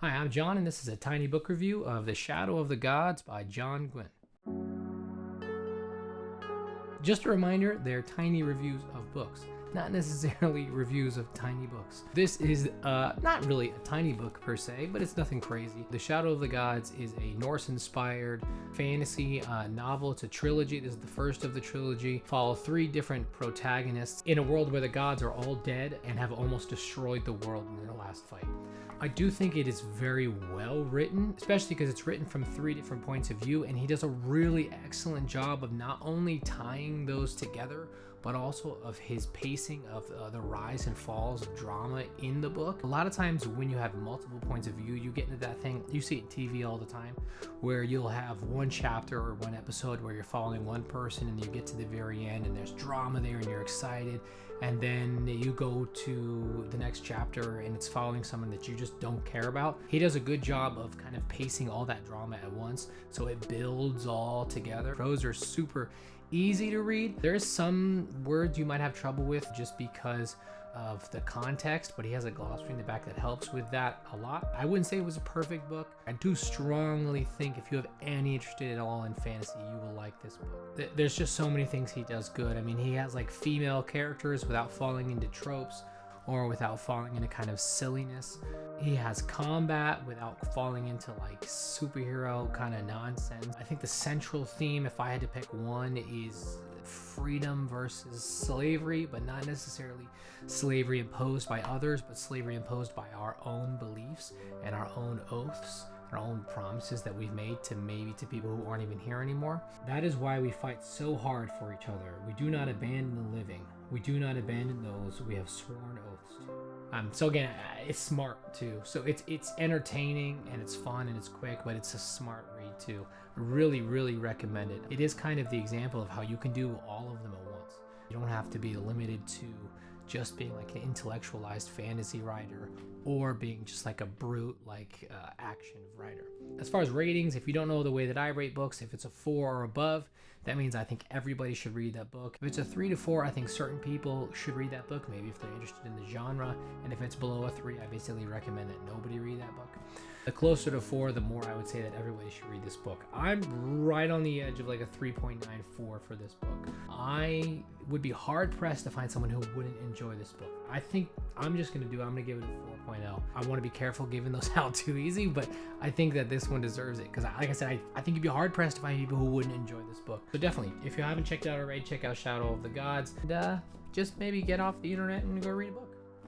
Hi, I'm John, and this is a tiny book review of The Shadow of the Gods by John Gwynne. Just a reminder, they're tiny reviews of books, not necessarily reviews of tiny books. This is not really a tiny book per se, but it's nothing crazy. The Shadow of the Gods is a Norse-inspired fantasy novel. It's a trilogy. This is the first of the trilogy. Follow three different protagonists in a world where the gods are all dead and have almost destroyed the world in their last fight. I do think it is very well written, especially because it's written from three different points of view, and he does a really excellent job of not only tying those together, but also of his pacing of the rise and falls of drama in the book. A lot of times when you have multiple points of view, you get into that thing, you see it in TV all the time, where you'll have one chapter or one episode where you're following one person and you get to the very end and there's drama there and you're excited, and then you go to the next chapter and it's following someone that you just don't care about. He does a good job of kind of pacing all that drama at once, so it builds all together. Prose are super easy to read. There's some words you might have trouble with just because of the context, but he has a glossary in the back that helps with that a lot. I wouldn't say it was a perfect book. I do strongly think if you have any interest at all in fantasy, you will like this book. There's just so many things he does good. I mean, he has like female characters without falling into tropes or without falling into kind of silliness. He has combat without falling into like superhero kind of nonsense. I think the central theme, if I had to pick one, is freedom versus slavery, but not necessarily slavery imposed by others, but slavery imposed by our own beliefs and our own oaths, our own promises that we've made to people who aren't even here anymore. That is why we fight so hard for each other. We do not abandon the living. We do not abandon those we have sworn oaths to. So again, it's smart too. So it's entertaining and it's fun and it's quick, but it's a smart read too. Really, really recommend it. It is kind of the example of how you can do all of them at once. You don't have to be limited to just being like an intellectualized fantasy writer or being just like a brute like action writer. As far as ratings, if you don't know the way that I rate books, if it's a 4 or above, that means I think everybody should read that book. If it's a 3 to 4, I think certain people should read that book, maybe if they're interested in the genre. And if it's below a 3, I basically recommend that nobody read that book. The closer to 4, the more I would say that everybody should read this book. I'm right on the edge of like a 3.94 for this book. I would be hard pressed to find someone who wouldn't enjoy this book. I think I'm going to give it a 4.0. I want to be careful giving those out too easy, but I think that this one deserves it because, like I said, I think you'd be hard pressed to find people who wouldn't enjoy this book. So definitely, if you haven't checked it out already, check out Shadow of the Gods and just maybe get off the internet and go read a book.